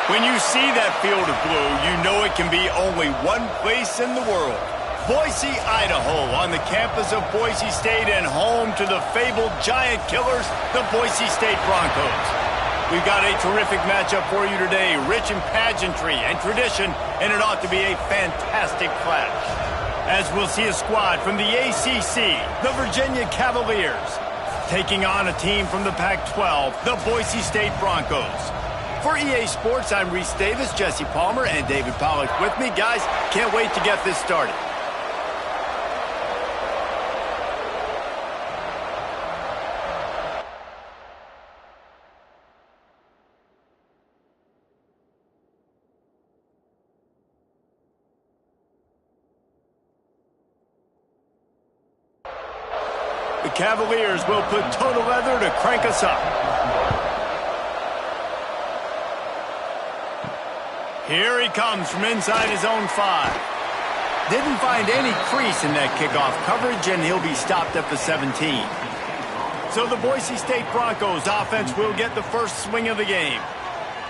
When you see that field of blue, you know it can be only one place in the world. Boise, Idaho, on the campus of Boise State and home to the fabled giant killers, the Boise State Broncos. We've got a terrific matchup for you today, rich in pageantry and tradition, and it ought to be a fantastic clash. As we'll see a squad from the ACC, the Virginia Cavaliers, taking on a team from the Pac-12, the Boise State Broncos. For EA Sports, I'm Reese Davis, Jesse Palmer, and David Pollack with me. Guys, can't wait to get this started. The Cavaliers will put total leather to crank us up. Here he comes from inside his own 5. Didn't find any crease in that kickoff coverage, and he'll be stopped at the 17. So the Boise State Broncos offense will get the first swing of the game.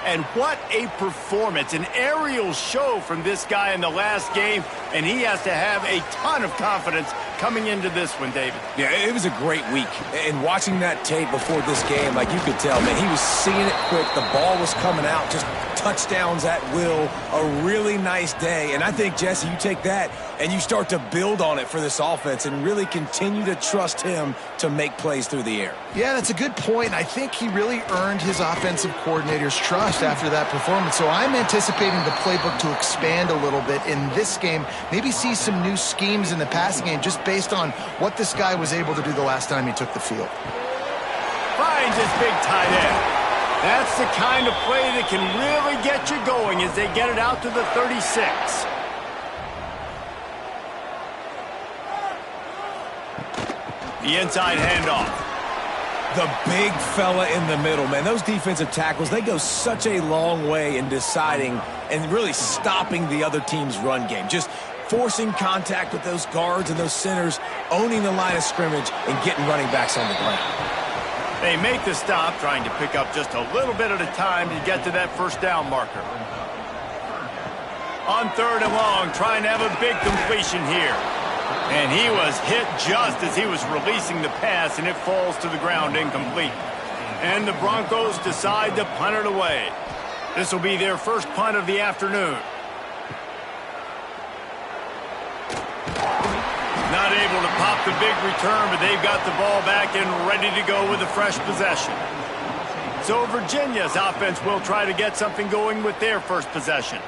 And what a performance, an aerial show from this guy in the last game, and he has to have a ton of confidence coming into this one, David. Yeah, it was a great week. And watching that tape before this game, like you could tell, man, he was seeing it quick. The ball was coming out, just touchdowns at will. A really nice day. And I think, Jesse, you take that and you start to build on it for this offense and really continue to trust him to make plays through the air. Yeah, that's a good point. I think he really earned his offensive coordinator's trust after that performance. So I'm anticipating the playbook to expand a little bit in this game, maybe see some new schemes in the passing game just based on what this guy was able to do the last time he took the field. Finds his big tight end. That's the kind of play that can really get you going as they get it out to the 36. The inside handoff. The big fella in the middle, man. Those defensive tackles, they go such a long way in deciding and really stopping the other team's run game. Just forcing contact with those guards and those centers, owning the line of scrimmage, and getting running backs on the ground. They make the stop, trying to pick up just a little bit at a time to get to that first down marker. On 3rd and long, trying to have a big completion here. And he was hit just as he was releasing the pass, and it falls to the ground incomplete. And the Broncos decide to punt it away. This will be their first punt of the afternoon. Not able to pop the big return, but they've got the ball back and ready to go with a fresh possession. So Virginia's offense will try to get something going with their first possession.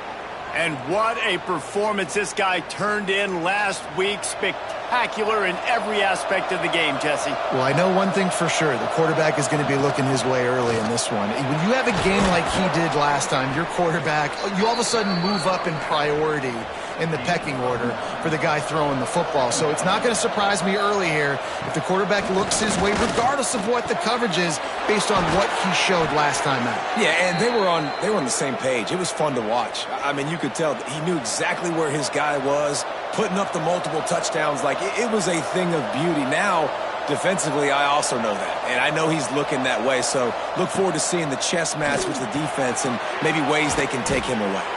And what a performance this guy turned in last week. Spectacular in every aspect of the game, Jesse. Well, I know one thing for sure. The quarterback is going to be looking his way early in this one. When you have a game like he did last time, your quarterback, you all of a sudden move up in priority in the pecking order for the guy throwing the football. So it's not going to surprise me early here if the quarterback looks his way, regardless of what the coverage is, based on what he showed last time out. Yeah, and they were on the same page. It was fun to watch. I mean, you could tell that he knew exactly where his guy was, putting up the multiple touchdowns. Like, it was a thing of beauty. Now, defensively, I also know that, and I know he's looking that way. So look forward to seeing the chess match with the defense and maybe ways they can take him away.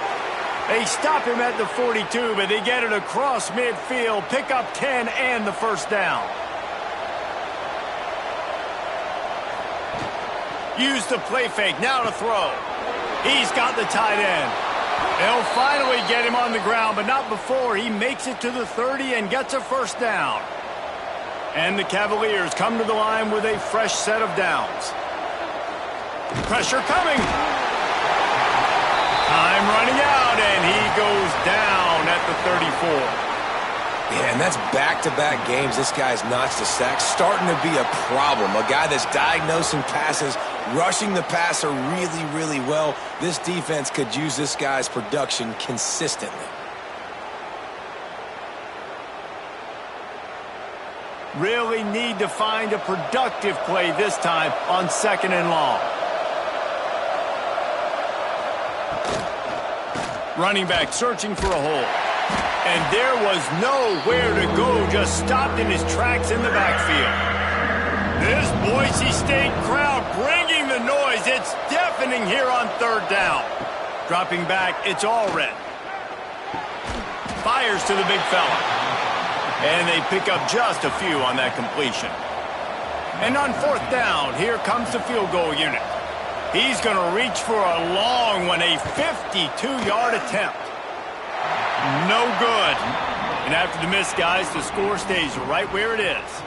They stop him at the 42, but they get it across midfield, pick up 10 and the first down. Use the play fake, now to throw. He's got the tight end. They'll finally get him on the ground, but not before he makes it to the 30 and gets a first down. And the Cavaliers come to the line with a fresh set of downs. Pressure coming. Time running out, and he goes down at the 34. Yeah, and that's back-to-back games. This guy's notched a sack, starting to be a problem. A guy that's diagnosing passes, rushing the passer really, really well. This defense could use this guy's production consistently. Really need to find a productive play this time on 2nd and long. Running back searching for a hole. And there was nowhere to go, just stopped in his tracks in the backfield. This Boise State crowd bringing the noise. It's deafening here on 3rd down. Dropping back, it's all red. Fires to the big fella. And they pick up just a few on that completion. And on fourth down, here comes the field goal unit. He's going to reach for a long one, a 52-yard attempt. No good. And after the miss, guys, the score stays right where it is.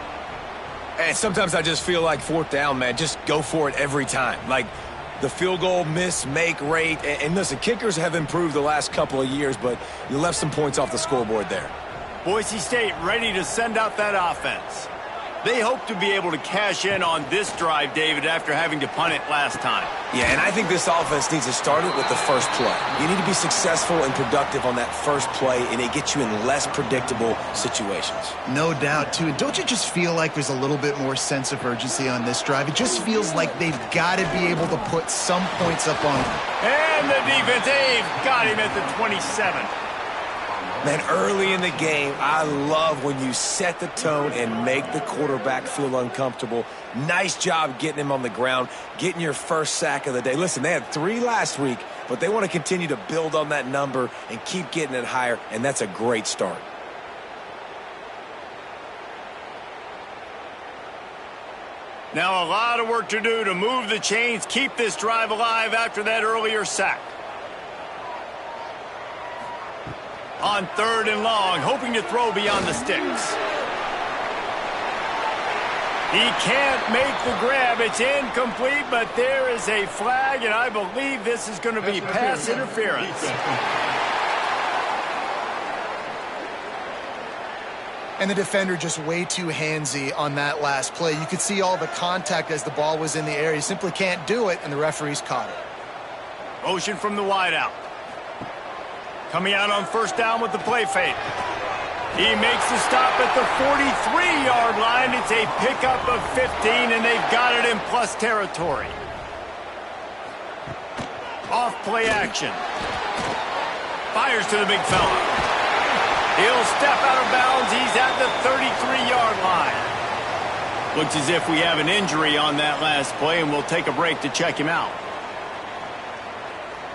And sometimes I just feel like fourth down, man, just go for it every time. Like the field goal miss, make rate. And listen, kickers have improved the last couple of years, but you left some points off the scoreboard there. Boise State ready to send out that offense. They hope to be able to cash in on this drive, David, after having to punt it last time. Yeah, and I think this offense needs to start it with the first play. You need to be successful and productive on that first play, and it gets you in less predictable situations. No doubt, too. And don't you just feel like there's a little bit more sense of urgency on this drive? It just feels like they've got to be able to put some points up on him. And the defense, they've got him at the 27. Man, early in the game, I love when you set the tone and make the quarterback feel uncomfortable. Nice job getting him on the ground, getting your first sack of the day. Listen, they had 3 last week, but they want to continue to build on that number and keep getting it higher, and that's a great start. Now a lot of work to do to move the chains, keep this drive alive after that earlier sack. On third and long, hoping to throw beyond the sticks. He can't make the grab. It's incomplete, but there is a flag, and I believe this is going to be pass interference. And the defender just way too handsy on that last play. You could see all the contact as the ball was in the air. He simply can't do it, and the referees caught it. Motion from the wideout. Coming out on first down with the play fake. He makes the stop at the 43-yard line. It's a pickup of 15, and they've got it in plus territory. Off play action. Fires to the big fella. He'll step out of bounds. He's at the 33-yard line. Looks as if we have an injury on that last play, and we'll take a break to check him out.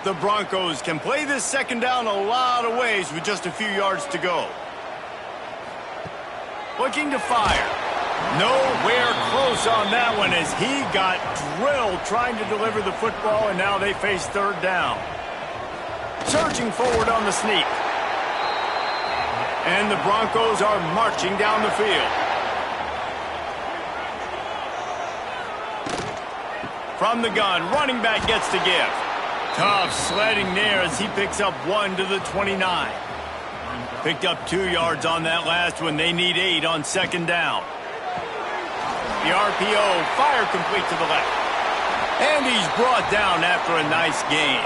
The Broncos can play this second down a lot of ways with just a few yards to go. Looking to fire. Nowhere close on that one as he got drilled trying to deliver the football, and now they face third down. Surging forward on the sneak. And the Broncos are marching down the field. From the gun, running back gets to give. Tough sledding there as he picks up 1 to the 29. Picked up 2 yards on that last one. They need 8 on second down. The RPO, fire complete to the left. And he's brought down after a nice gain.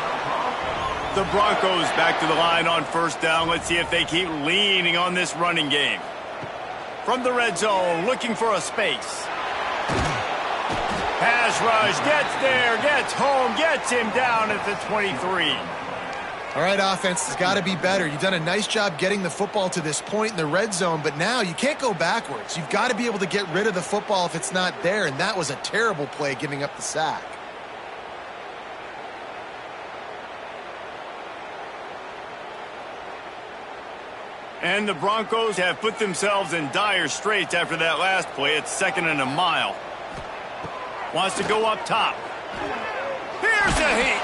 The Broncos back to the line on first down. Let's see if they keep leaning on this running game. From the red zone, looking for a space. Pass rush, gets there, gets home, gets him down at the 23. All right, offense has got to be better. You've done a nice job getting the football to this point in the red zone, but now you can't go backwards. You've got to be able to get rid of the football if it's not there, and that was a terrible play giving up the sack. And the Broncos have put themselves in dire straits after that last play. It's 2nd and a mile. Wants to go up top. Here's a heat.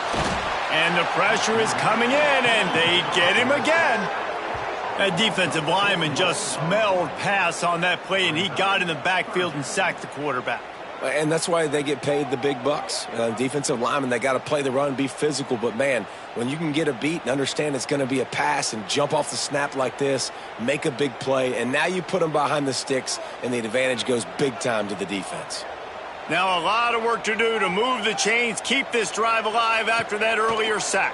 And the pressure is coming in, and they get him again. That defensive lineman just smelled pass on that play, and he got in the backfield and sacked the quarterback. And that's why they get paid the big bucks. Defensive linemen, they got to play the run, be physical. But, man, when you can get a beat and understand it's going to be a pass and jump off the snap like this, make a big play, and now you put them behind the sticks, and the advantage goes big time to the defense. Now a lot of work to do to move the chains, keep this drive alive after that earlier sack.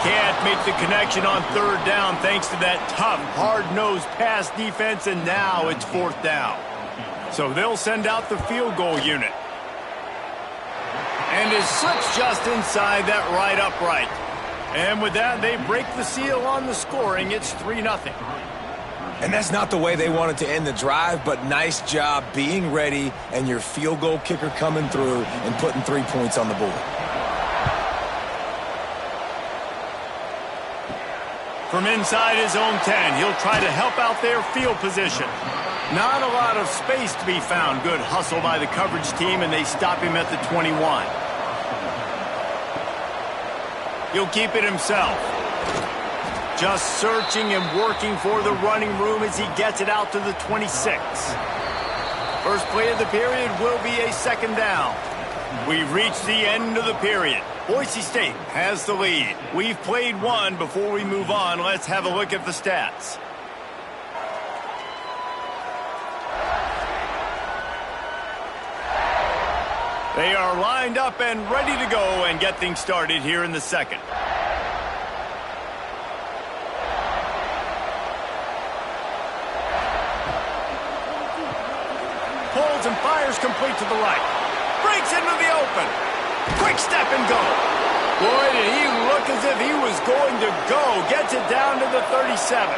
Can't make the connection on third down thanks to that tough, hard-nosed pass defense, and now it's fourth down. So they'll send out the field goal unit. And it slips just inside that right upright. And with that, they break the seal on the scoring. It's 3-0. And that's not the way they wanted to end the drive, but nice job being ready and your field goal kicker coming through and putting 3 points on the board. From inside his own 10, he'll try to help out their field position. Not a lot of space to be found. Good hustle by the coverage team, and they stop him at the 21. He'll keep it himself. Just searching and working for the running room as he gets it out to the 26. First play of the period will be a second down. We've reached the end of the period. Boise State has the lead. We've played one. Before we move on, let's have a look at the stats. They are lined up and ready to go and get things started here in the second. Pulls and fires complete to the right. Breaks into the open. Quick step and go. Boy, did he look as if he was going to go. Gets it down to the 37.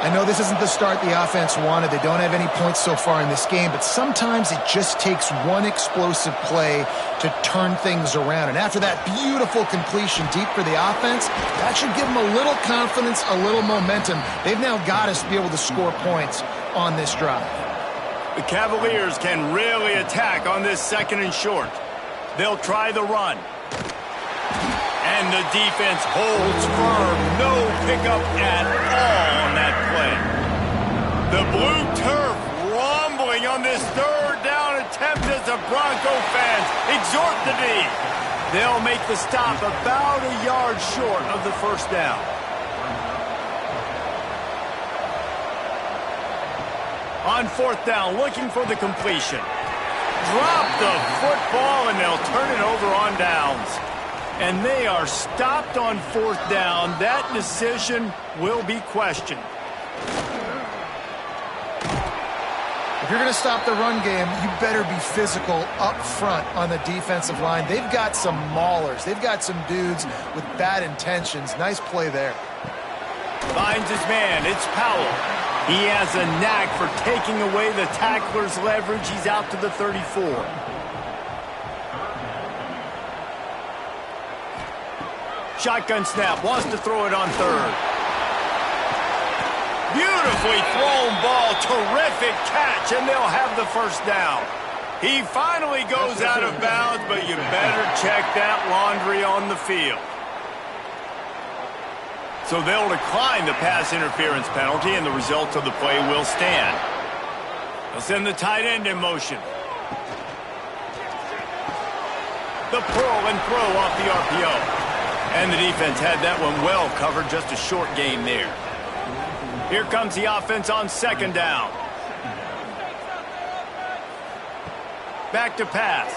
I know this isn't the start the offense wanted. They don't have any points so far in this game, but sometimes it just takes one explosive play to turn things around. And after that beautiful completion deep for the offense, that should give them a little confidence, a little momentum. They've now got us to be able to score points on this drive. The Cavaliers can really attack on this second and short. They'll try the run. And the defense holds firm. No pickup at all on that play. The blue turf rumbling on this third down attempt as the Bronco fans exhort the D. They'll make the stop about a yard short of the first down. On fourth down, looking for the completion. Drop the football, and they'll turn it over on downs. And they are stopped on fourth down. That decision will be questioned. If you're going to stop the run game, you better be physical up front on the defensive line. They've got some maulers. They've got some dudes with bad intentions. Nice play there. Finds his man. It's Powell. He has a knack for taking away the tackler's leverage. He's out to the 34. Shotgun snap. Wants to throw it on third. Beautifully thrown ball. Terrific catch, and they'll have the first down. He finally goes out of bounds, but you better check that laundry on the field. So they'll decline the pass interference penalty, and the result of the play will stand. They'll send the tight end in motion. The pull and throw off the RPO. And the defense had that one well covered, just a short gain there. Here comes the offense on second down. Back to pass.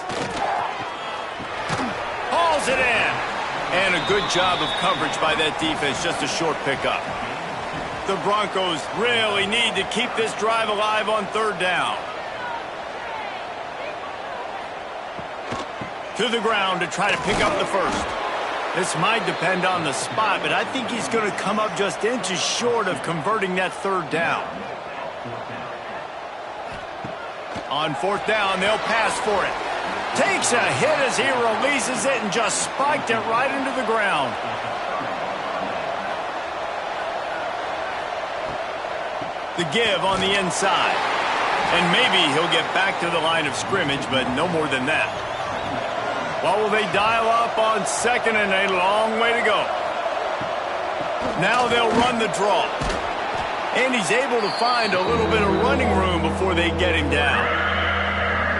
Hauls it in. And a good job of coverage by that defense, just a short pickup. The Broncos really need to keep this drive alive on third down. To the ground to try to pick up the first. This might depend on the spot, but I think he's going to come up just inches short of converting that third down. On fourth down, they'll pass for it. Takes a hit as he releases it and just spiked it right into the ground. The give on the inside. And maybe he'll get back to the line of scrimmage, but no more than that. What will they dial up on second and a long way to go? Now they'll run the draw. And he's able to find a little bit of running room before they get him down.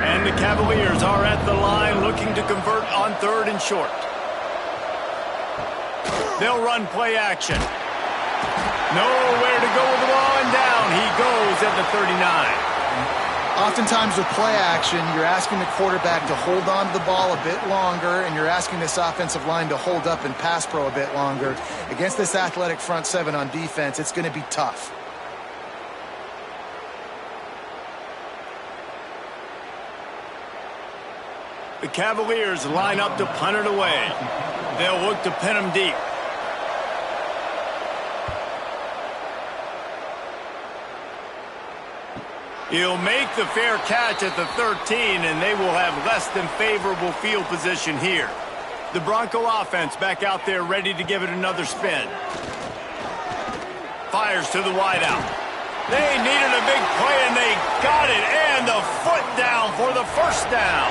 And the Cavaliers are at the line looking to convert on third and short. They'll run play action. Nowhere to go with the ball, and down he goes at the 39. Oftentimes with play action, you're asking the quarterback to hold on to the ball a bit longer, and you're asking this offensive line to hold up and pass pro a bit longer. Against this athletic front seven on defense, it's going to be tough. The Cavaliers line up to punt it away. They'll look to pin him deep. He'll make the fair catch at the 13, and they will have less than favorable field position here. The Bronco offense back out there ready to give it another spin. Fires to the wideout. They needed a big play, and they got it, and the foot down for the first down.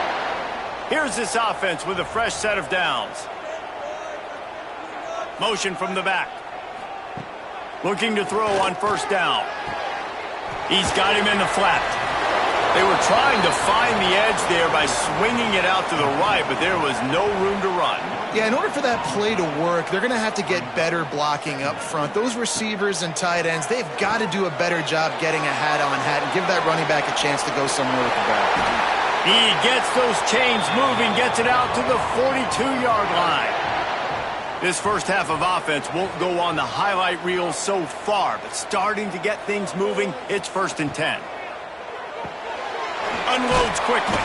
Here's this offense with a fresh set of downs. Motion from the back. Looking to throw on first down. He's got him in the flat. They were trying to find the edge there by swinging it out to the right, but there was no room to run. Yeah, in order for that play to work, they're going to have to get better blocking up front. Those receivers and tight ends, they've got to do a better job getting a hat-on-hat and give that running back a chance to go somewhere with the ball. He gets those chains moving, gets it out to the 42-yard line. This first half of offense won't go on the highlight reel so far, but starting to get things moving, it's 1st and 10. Unloads quickly.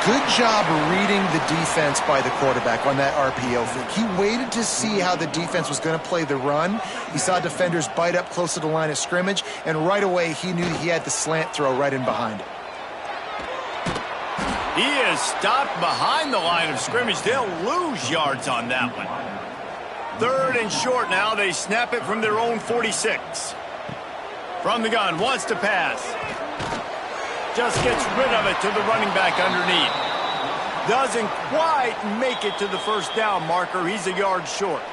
Good job reading the defense by the quarterback on that RPO fake. He waited to see how the defense was going to play the run. He saw defenders bite up close to the line of scrimmage, and right away he knew he had the slant throw right in behind it. He is stopped behind the line of scrimmage. They'll lose yards on that one. 3rd and short now. They snap it from their own 46. From the gun, wants to pass. Just gets rid of it to the running back underneath. Doesn't quite make it to the first down marker. He's a yard short.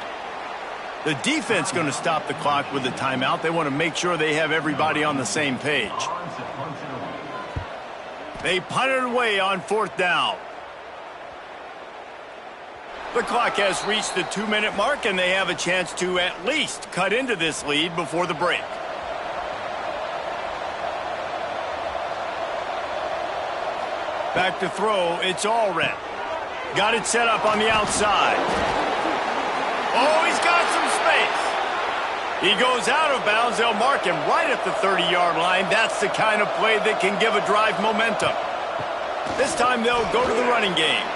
The defense going to stop the clock with the timeout. They want to make sure they have everybody on the same page. They punt it away on 4th down. The clock has reached the 2-minute mark, and they have a chance to at least cut into this lead before the break. Back to throw, it's Allred. Got it set up on the outside. Oh, he's got some space. He goes out of bounds. They'll mark him right at the 30-yard line. That's the kind of play that can give a drive momentum. This time they'll go to the running game.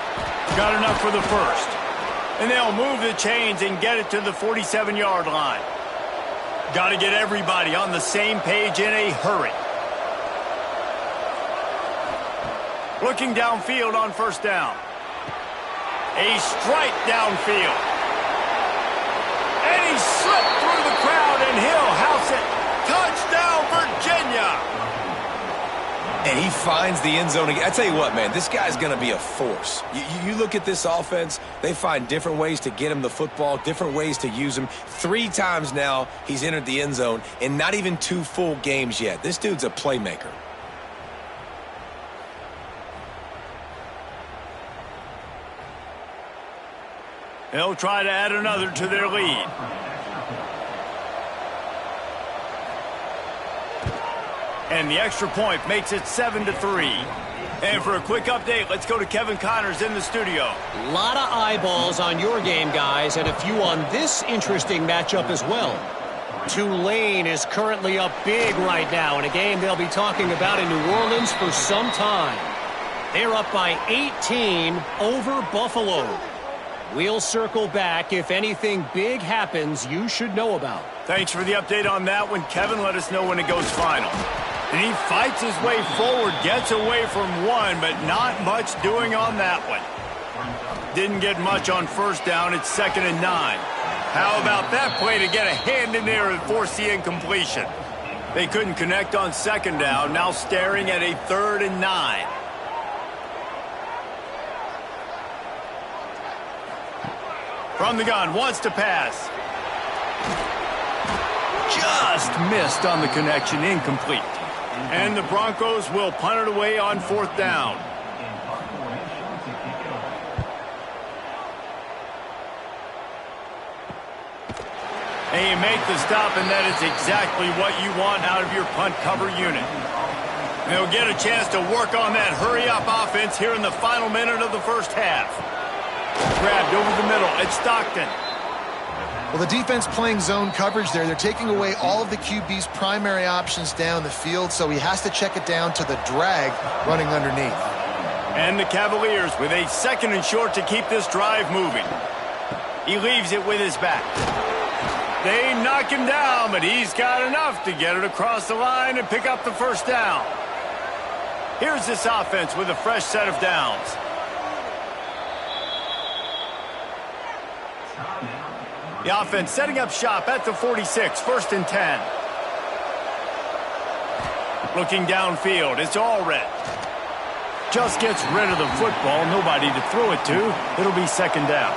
Got enough for the first. And they'll move the chains and get it to the 47-yard line. Got to get everybody on the same page in a hurry. Looking downfield on first down. A strike downfield. And he slipped through the crowd, and he'll house it. Touchdown, Virginia! And he finds the end zone again. I tell you what, man, this guy's going to be a force. You look at this offense, they find different ways to get him the football, different ways to use him. 3 times now he's entered the end zone, and not even 2 full games yet. This dude's a playmaker. They'll try to add another to their lead. And the extra point makes it 7-3. And for a quick update, let's go to Kevin Connors in the studio. A lot of eyeballs on your game, guys, and a few on this interesting matchup as well. Tulane is currently up big right now in a game they'll be talking about in New Orleans for some time. They're up by 18 over Buffalo. We'll circle back if anything big happens you should know about. Thanks for the update on that one, Kevin. Let us know when it goes final. And he fights his way forward, gets away from one, but not much doing on that one. Didn't get much on first down. It's 2nd and 9. How about that play to get a hand in there and force the incompletion? They couldn't connect on 2nd down, now staring at a 3rd and 9. From the gun, wants to pass. Just missed on the connection, incomplete. And the Broncos will punt it away on 4th down. And you make the stop, and that is exactly what you want out of your punt cover unit. They'll get a chance to work on that hurry-up offense here in the final minute of the first half. Grabbed over the middle. It's Stockton. Well, the defense playing zone coverage there. They're taking away all of the QB's primary options down the field, so he has to check it down to the drag running underneath. And the Cavaliers with a 2nd and short to keep this drive moving. He leaves it with his back. They knock him down, but he's got enough to get it across the line and pick up the first down. Here's this offense with a fresh set of downs. The offense setting up shop at the 46, 1st and 10. Looking downfield, it's all red. Just gets rid of the football, nobody to throw it to. It'll be 2nd down.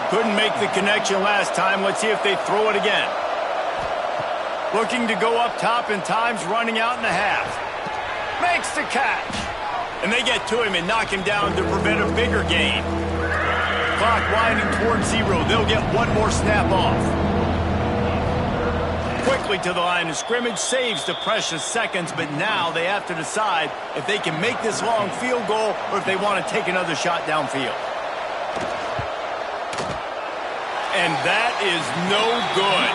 Couldn't make the connection last time. Let's see if they throw it again. Looking to go up top, and time's running out in the half. Makes the catch. And they get to him and knock him down to prevent a bigger gain. Clock winding towards 0. They'll get one more snap off. Quickly to the line of scrimmage, saves the precious seconds, but now they have to decide if they can make this long field goal or if they want to take another shot downfield. And that is no good.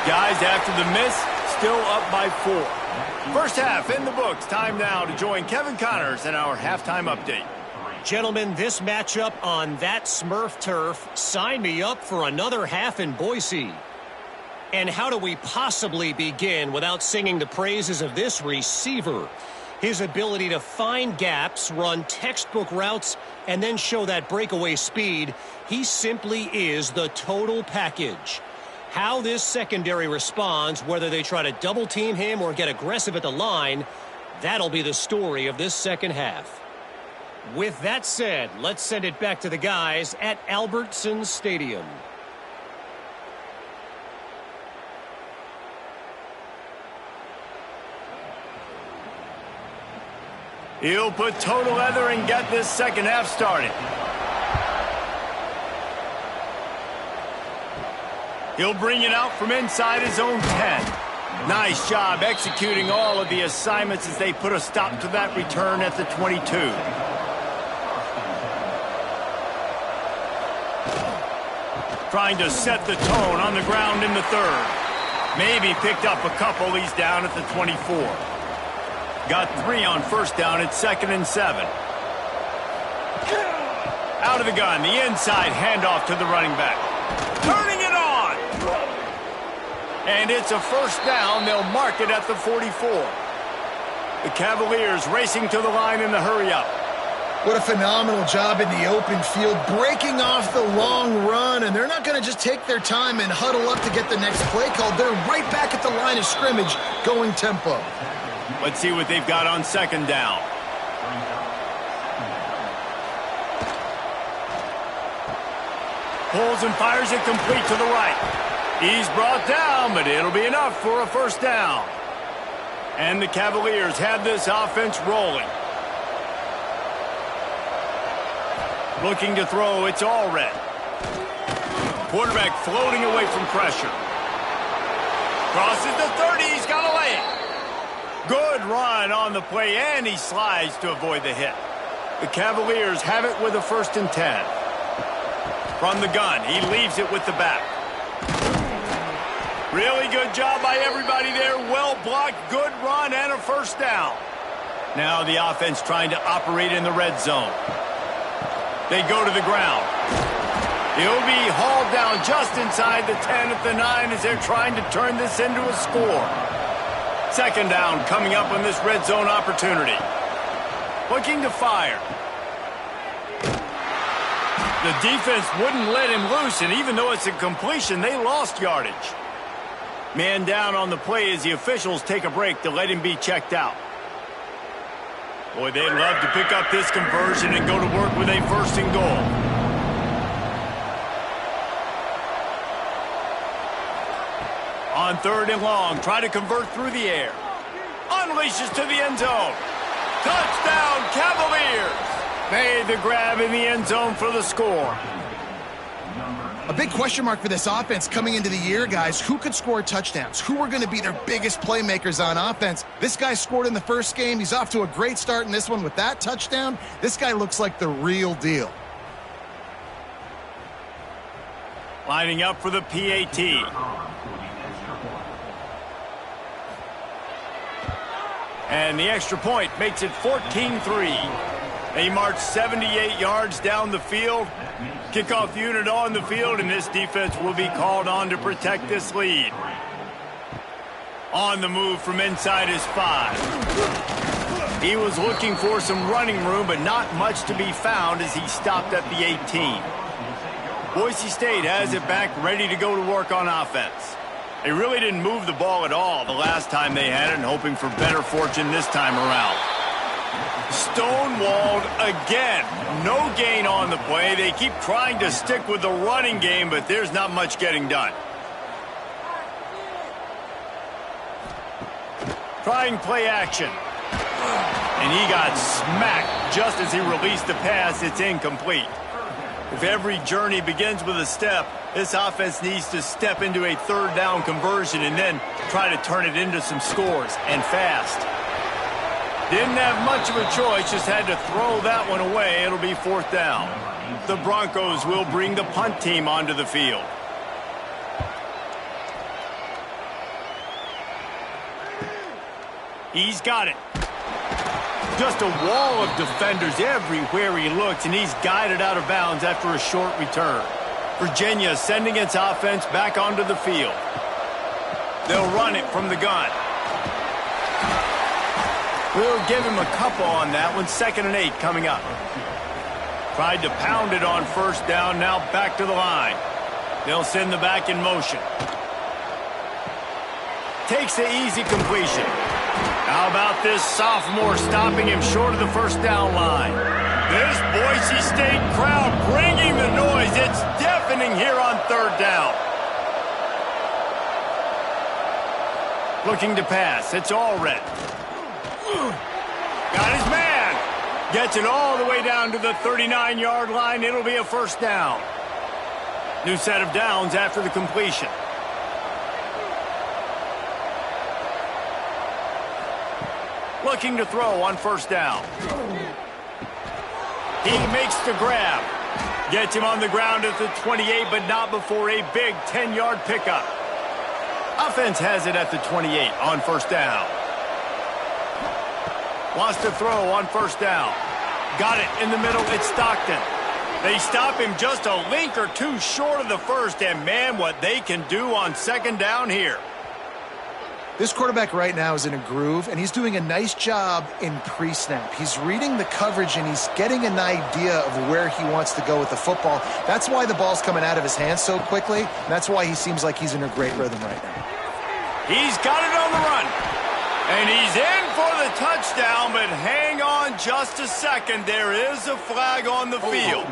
Guys, after the miss, still up by 4. First half in the books. Time now to join Kevin Connors in our halftime update. Gentlemen, this matchup on that Smurf turf, sign me up for another half in Boise. And how do we possibly begin without singing the praises of this receiver? His ability to find gaps, run textbook routes, and then show that breakaway speed. He simply is the total package. How this secondary responds, whether they try to double team him or get aggressive at the line, that'll be the story of this second half. With that said, let's send it back to the guys at Albertson Stadium. He'll put total leather and get this second half started. He'll bring it out from inside his own 10. Nice job executing all of the assignments as they put a stop to that return at the 22. Trying to set the tone on the ground in the 3rd. Maybe picked up a couple. He's down at the 24. Got 3 on 1st down at 2nd and 7. Out of the gun, the inside handoff to the running back. Turning it on! And it's a 1st down. They'll mark it at the 44. The Cavaliers racing to the line in the hurry-up. What a phenomenal job in the open field, breaking off the long run, and they're not going to just take their time and huddle up to get the next play called. They're right back at the line of scrimmage, going tempo. Let's see what they've got on 2nd down. Pulls and fires it complete to the right. He's brought down, but it'll be enough for a 1st down. And the Cavaliers have this offense rolling. Looking to throw, it's all red. Quarterback floating away from pressure. Crosses the 30, he's got to lay it. Good run on the play, and he slides to avoid the hit. The Cavaliers have it with a 1st and 10. From the gun, he leaves it with the back. Really good job by everybody there. Well blocked, good run, and a 1st down. Now the offense trying to operate in the red zone. They go to the ground. He'll be hauled down just inside the 10 at the 9 as they're trying to turn this into a score. 2nd down coming up on this red zone opportunity. Looking to fire. The defense wouldn't let him loose, and even though it's a completion, they lost yardage. Man down on the play as the officials take a break to let him be checked out. Boy, they'd love to pick up this conversion and go to work with a 1st and goal. On 3rd and long, try to convert through the air. Unleashes to the end zone. Touchdown, Cavaliers! Made the grab in the end zone for the score. A big question mark for this offense coming into the year, guys. Who could score touchdowns? Who are going to be their biggest playmakers on offense? This guy scored in the 1st game. He's off to a great start in this one with that touchdown. This guy looks like the real deal. Lining up for the PAT. And the extra point makes it 14-3. They march 78 yards down the field. Kickoff unit on the field, and this defense will be called on to protect this lead. On the move from inside his 5. He was looking for some running room, but not much to be found as he stopped at the 18. Boise State has it back, ready to go to work on offense. They really didn't move the ball at all the last time they had it, and hoping for better fortune this time around. Stonewalled again. No gain on the play. They keep trying to stick with the running game, but there's not much getting done. Trying play action. And he got smacked just as he released the pass. It's incomplete. If every journey begins with a step, this offense needs to step into a third down conversion and then try to turn it into some scores, and fast. Didn't have much of a choice, just had to throw that one away. It'll be 4th down. The Broncos will bring the punt team onto the field. He's got it. Just a wall of defenders everywhere he looks, and he's guided out of bounds after a short return. Virginia sending its offense back onto the field. They'll run it from the gun. We'll give him a couple on that one. 2nd and 8 coming up. Tried to pound it on 1st down, now back to the line. They'll send the back in motion. Takes the easy completion. How about this sophomore stopping him short of the 1st down line? This Boise State crowd bringing the noise. It's deafening here on 3rd down. Looking to pass. It's all red. Got his man. Gets it all the way down to the 39-yard line. It'll be a 1st down. New set of downs after the completion. Looking to throw on 1st down. He makes the grab. Gets him on the ground at the 28, but not before a big 10-yard pickup. Offense has it at the 28 on 1st down. Wants to throw on 1st down. Got it in the middle. It's Stockton. They stop him just a link or two short of the 1st, and man, what they can do on 2nd down here. This quarterback right now is in a groove, and he's doing a nice job in pre-snap. He's reading the coverage, and he's getting an idea of where he wants to go with the football. That's why the ball's coming out of his hands so quickly, and that's why he seems like he's in a great rhythm right now. He's got it on the run. And he's in for the touchdown, but hang on just a second. There is a flag on the field.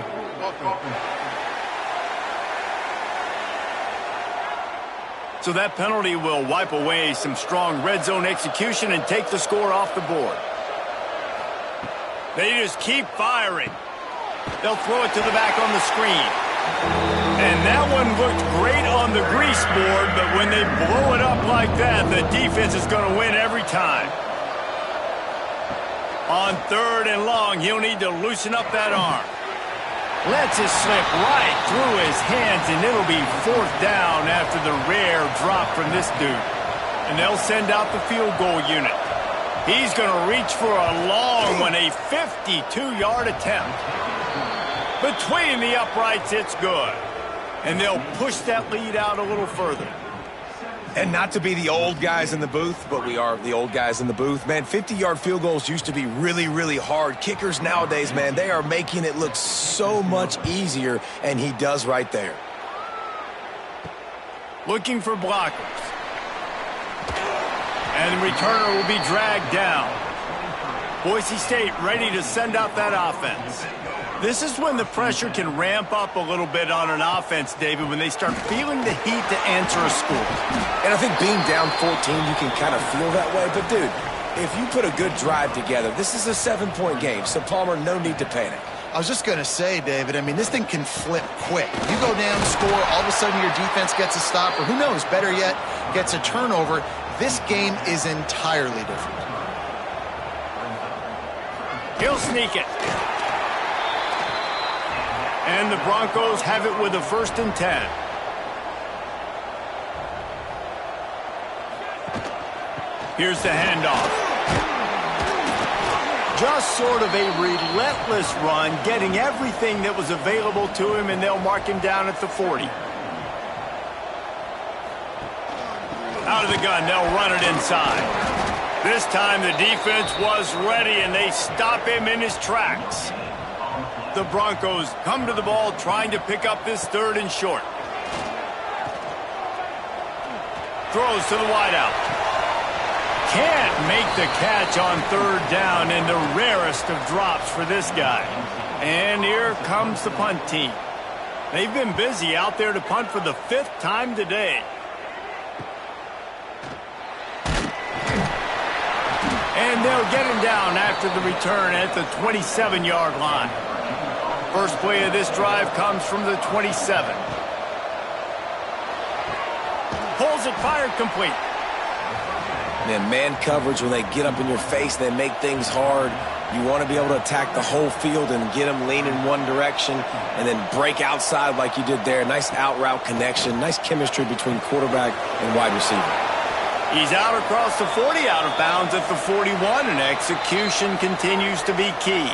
So that penalty will wipe away some strong red zone execution and take the score off the board. They just keep firing. They'll throw it to the back on the screen. And that one looked great on the grease board, but when they blow it up like that, the defense is going to win every time. On 3rd and long, he'll need to loosen up that arm. Lets it slip right through his hands, and it'll be 4th down after the rare drop from this dude. And they'll send out the field goal unit. He's going to reach for a long one, a 52-yard attempt. Between the uprights, it's good. And they'll push that lead out a little further. And not to be the old guys in the booth, but we are the old guys in the booth. Man, 50-yard field goals used to be really, really hard. Kickers nowadays, man, they are making it look so much easier, and he does right there. Looking for blockers. And the returner will be dragged down. Boise State ready to send out that offense. This is when the pressure can ramp up a little bit on an offense, David, when they start feeling the heat to answer a score. And I think being down 14, you can kind of feel that way. But, dude, if you put a good drive together, this is a 7-point game. So, Palmer, no need to panic. I was just going to say, David, I mean, this thing can flip quick. You go down, score, all of a sudden your defense gets a stop, or who knows, better yet, gets a turnover. This game is entirely different. He'll sneak it. And the Broncos have it with a 1st and 10. Here's the handoff. Just sort of a relentless run, getting everything that was available to him, and they'll mark him down at the 40. Out of the gun, they'll run it inside. This time the defense was ready, and they stop him in his tracks. The Broncos come to the ball trying to pick up this 3rd and short. Throws to the wideout. Can't make the catch on 3rd down, and the rarest of drops for this guy. And here comes the punt team. They've been busy out there to punt for the 5th time today. And they'll get him down after the return at the 27-yard line. First play of this drive comes from the 27. Pulls it, fired, complete. Man coverage, when they get up in your face, they make things hard. You want to be able to attack the whole field and get them leaning one direction and then break outside like you did there. Nice out-route connection, nice chemistry between quarterback and wide receiver. He's out across the 40, out of bounds at the 41, and execution continues to be key.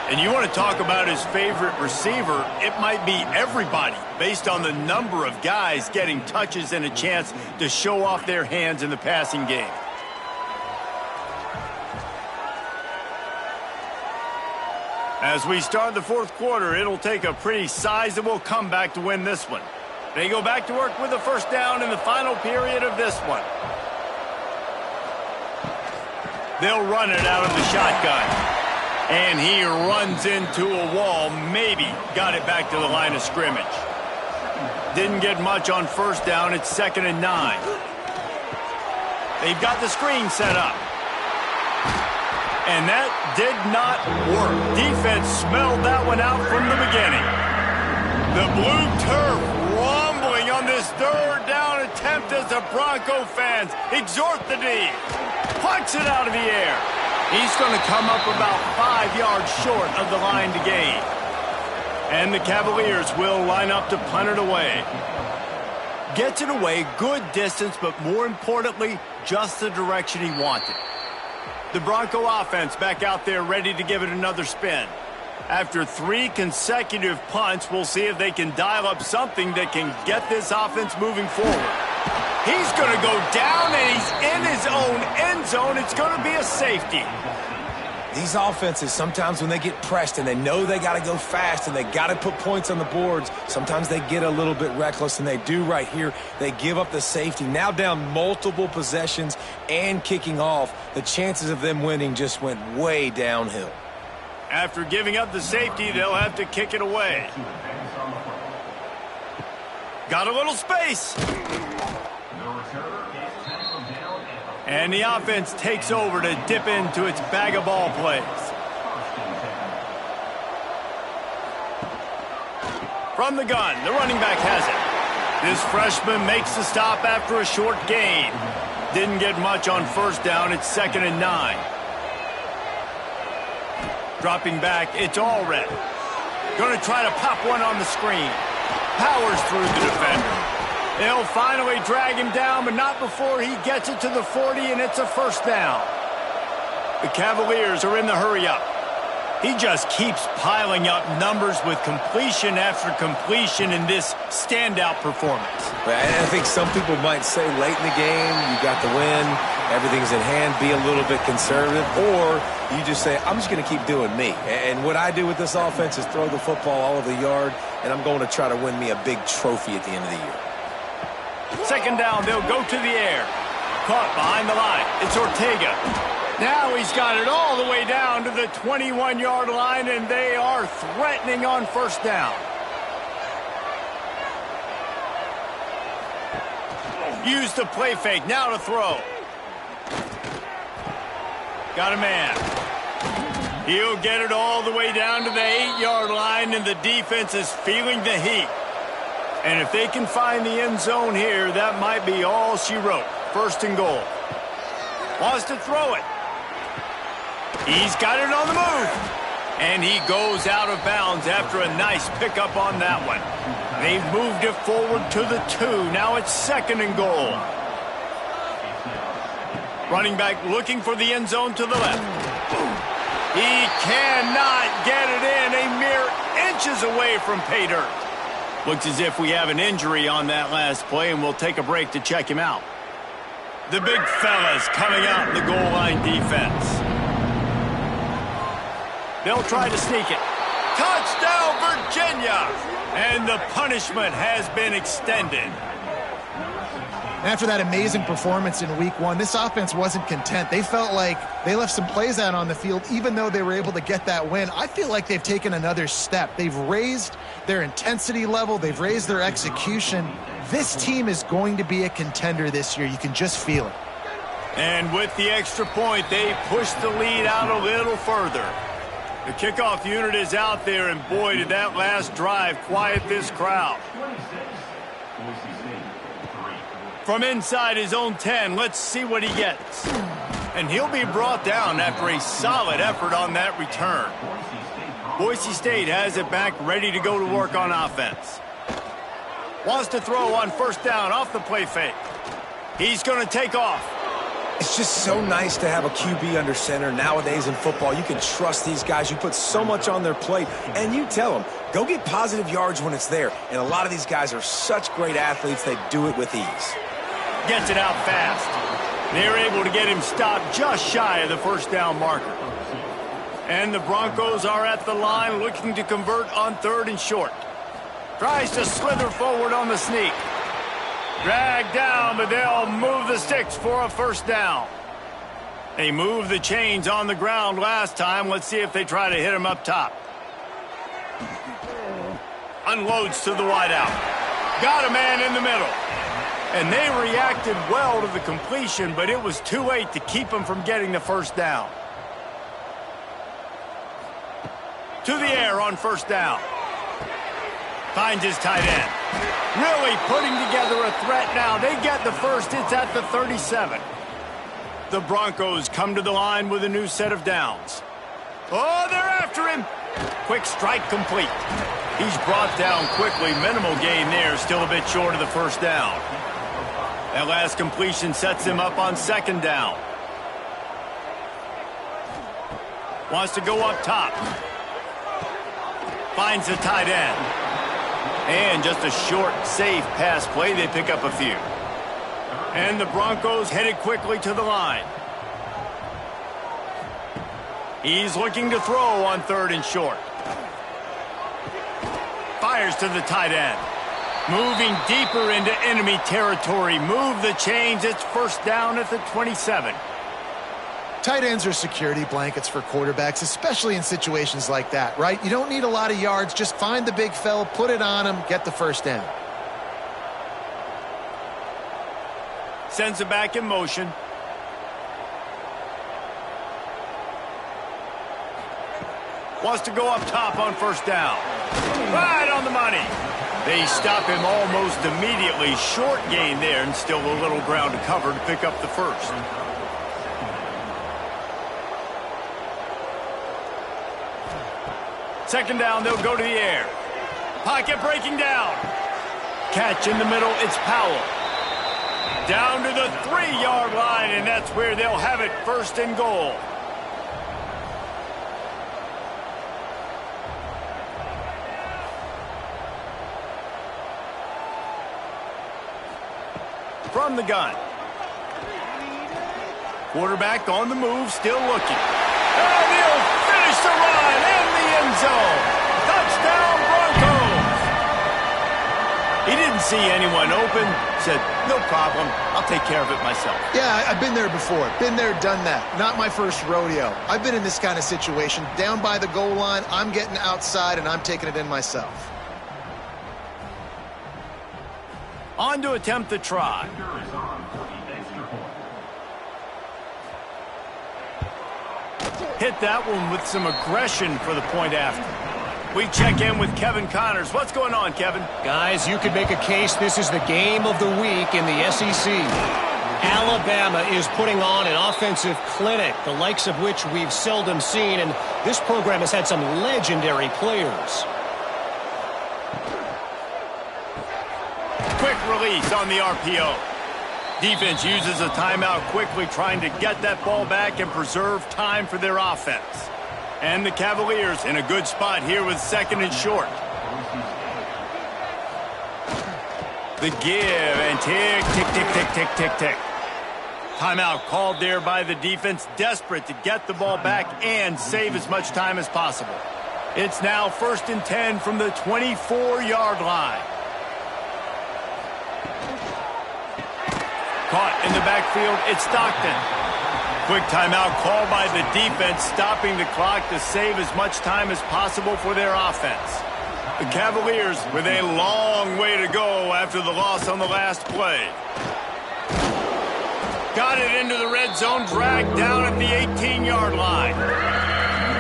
And you want to talk about his favorite receiver, it might be everybody, based on the number of guys getting touches and a chance to show off their hands in the passing game. As we start the 4th quarter, it'll take a pretty sizable comeback to win this one. They go back to work with a 1st down in the final period of this one. They'll run it out of the shotgun. And he runs into a wall, maybe got it back to the line of scrimmage. Didn't get much on 1st down, it's 2nd and 9. They've got the screen set up. And that did not work. Defense smelled that one out from the beginning. The blue turf rumbling on this 3rd down attempt as the Bronco fans exhort the D. Punts it out of the air. He's going to come up about 5 yards short of the line to gain. And the Cavaliers will line up to punt it away. Gets it away, good distance, but more importantly, just the direction he wanted. The Bronco offense back out there ready to give it another spin. After 3 consecutive punts, we'll see if they can dial up something that can get this offense moving forward. He's going to go down, and he's in his own end zone. It's going to be a safety. These offenses, sometimes when they get pressed and they know they got to go fast and they got to put points on the boards, sometimes they get a little bit reckless, and they do right here. They give up the safety. Now down multiple possessions and kicking off. The chances of them winning just went way downhill. After giving up the safety, they'll have to kick it away. Got a little space. And the offense takes over to dip into its bag of ball plays. From the gun, the running back has it. This freshman makes the stop after a short gain. Didn't get much on 1st down. It's 2nd and 9. Dropping back, it's all red. Going to try to pop one on the screen. Powers through the defender. They'll finally drag him down, but not before he gets it to the 40, and it's a 1st down. The Cavaliers are in the hurry-up. He just keeps piling up numbers with completion after completion in this standout performance. I think some people might say late in the game, you got the win, everything's in hand, be a little bit conservative, or you just say, I'm just going to keep doing me. And what I do with this offense is throw the football all over the yard, and I'm going to try to win me a big trophy at the end of the year. 2nd down, they'll go to the air. Caught behind the line. It's Ortega. Now he's got it all the way down to the 21-yard line, and they are threatening on 1st down. Use the play fake. Now to throw. Got a man. He'll get it all the way down to the 8-yard line, and the defense is feeling the heat. And if they can find the end zone here, that might be all she wrote. 1st and goal. Wants to throw it. He's got it on the move. And he goes out of bounds after a nice pickup on that one. They've moved it forward to the 2. Now it's 2nd and goal. Running back looking for the end zone to the left. cannot get it in. A mere inches away from pay dirt. Looks as if we have an injury on that last play, and we'll take a break to check him out. The big fella's coming out in the goal line defense. They'll try to sneak it. Touchdown, Virginia! And the punishment has been extended. After that amazing performance in week one, this offense wasn't content. They felt like they left some plays out on the field, even though they were able to get that win. I feel like they've taken another step. They've raised their intensity level. They've raised their execution. This team is going to be a contender this year. You can just feel it. And with the extra point, they push the lead out a little further. The kickoff unit is out there, and boy, did that last drive quiet this crowd. From inside his own 10, let's see what he gets. And he'll be brought down after a solid effort on that return. Boise State has it back, ready to go to work on offense. Wants to throw on first down off the play fake. He's going to take off. It's just so nice to have a QB under center nowadays in football. You can trust these guys. You put so much on their plate, and you tell them, go get positive yards when it's there. And a lot of these guys are such great athletes, they do it with ease. Gets it out fast. They're able to get him stopped just shy of the first down marker. And the Broncos are at the line looking to convert on 3rd and short. Tries to slither forward on the sneak. Dragged down, but they'll move the sticks for a first down. They moved the chains on the ground last time. Let's see if they try to hit him up top. Unloads to the wideout. Got a man in the middle. And they reacted well to the completion, but it was too late to keep him from getting the first down. To the air on first down. Finds his tight end. Really putting together a threat now. They get the first. It's at the 37. The Broncos come to the line with a new set of downs. Oh, they're after him. Quick strike complete. He's brought down quickly. Minimal gain there. Still a bit short of the first down. That last completion sets him up on 2nd down. Wants to go up top. Finds the tight end. And just a short, safe pass play. They pick up a few. And the Broncos headed quickly to the line. He's looking to throw on 3rd and short. Fires to the tight end. Moving deeper into enemy territory. Move the chains. It's first down at the 27. Tight ends are security blankets for quarterbacks, especially in situations like that, right? You don't need a lot of yards. Just find the big fella, put it on him, get the first down. Sends it back in motion. Wants to go up top on first down. Right on the money. They stop him almost immediately. Short gain there, and still a little ground to cover to pick up the first. Second down, they'll go to the air. Pocket breaking down. Catch in the middle, it's Powell. Down to the 3-yard line, and that's where they'll have it, 1st and goal. From the gun. Quarterback on the move, still looking. And he'll finish the run in the end zone. Touchdown, Broncos. He didn't see anyone open. Said, no problem. I'll take care of it myself. Yeah, I've been there before. Been there, done that. Not my first rodeo. I've been in this kind of situation. Down by the goal line, I'm getting outside, and I'm taking it in myself. On to attempt the try. Hit that one with some aggression for the point after. We check in with Kevin Connors. What's going on, Kevin? Guys, you could make a case this is the game of the week in the SEC. Alabama is putting on an offensive clinic, the likes of which we've seldom seen, and this program has had some legendary players. Quick release on the RPO. Defense uses a timeout quickly, trying to get that ball back and preserve time for their offense. And the Cavaliers in a good spot here with 2nd and short. The give and tick, tick, tick, tick, tick, tick, tick. Timeout called there by the defense, desperate to get the ball back and save as much time as possible. It's now 1st and 10 from the 24-yard line. Caught in the backfield, it's Stockton. Quick timeout called by the defense, stopping the clock to save as much time as possible for their offense. The Cavaliers with a long way to go after the loss on the last play. Got it into the red zone, dragged down at the 18-yard line.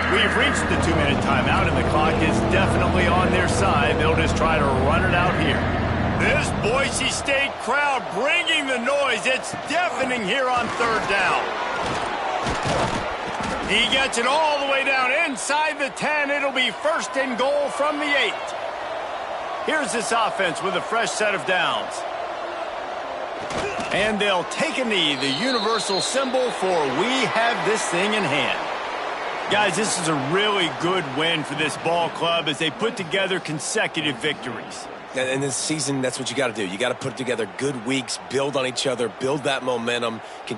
We've reached the 2-minute timeout, and the clock is definitely on their side. They'll just try to run it out here. This Boise State crowd bringing the noise. It's deafening here on 3rd down. He gets it all the way down inside the 10. It'll be 1st and goal from the 8. Here's this offense with a fresh set of downs. And they'll take a knee, the universal symbol for we have this thing in hand. Guys, this is a really good win for this ball club as they put together consecutive victories. And this season, that's what you got to do. You got to put together good weeks, build on each other, build that momentum, continue